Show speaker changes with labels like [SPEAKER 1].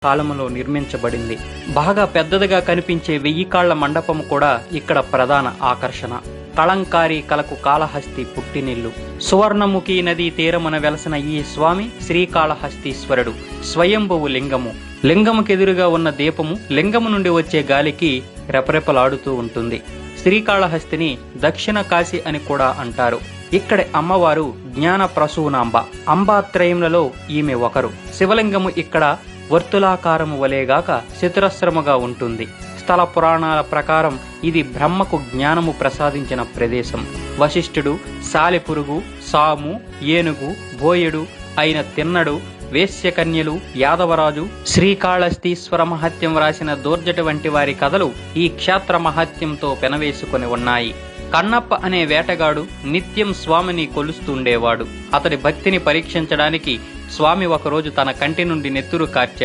[SPEAKER 1] కాలములో నిర్మించబడింది. బాగా పెద్దదిగా కనిపించే 1000 కాళ్ల మండపము కూడా ఇక్కడ ప్రధాన ఆకర్షణ. కళంకారీ కలకు కాళహస్తి పుట్టినిల్లు. సువర్ణముఖి నదీ తీరమున వెలసిన ఈ స్వామి శ్రీకాళహస్తీశ్వరుడు. స్వయంభువు లింగము. లింగముకెదురుగా ఉన్న దీపము లింగము నుండి వచ్చే గాలికి రెపరెపలాడుతూ ఉంటుంది. శ్రీకాళహస్తిని దక్షిణ కాశీ అని కూడా అంటారు. ఇక్కడి అమ్మవారు జ్ఞాన ప్రసూనాంబ. అంబాత్రయములలో ఈమె ఒకరు. శివలింగము ఇక్కడ వర్తులాకారము వలేగాక చతురస్రముగా ఉంటుంది. స్థల పురాణాల ప్రకారం ఇది బ్రహ్మకు జ్ఞానము ప్రసాదించిన ప్రదేశం. వశిష్ఠుడు, సాలెపురుగు, సాము, ఏనుగు, బోయెడు అయిన తిన్నడు, వేశ్యకన్యలు, యాదవరాజు, శ్రీకాళహస్తీశ్వర మహత్యం రాసిన దూర్జటి వంటి వారి కథలు ఈ క్షేత్ర మహత్యంతో పెనవేసుకొని ఉన్నాయి. కన్నప్ప అనే వేటగాడు నిత్యం స్వామిని కొలుస్తుండేవాడు. అతడి భక్తిని పరీక్షించడానికి స్వామి ఒకరోజు తన కంటి నుండి నెత్తురు కార్చాడు.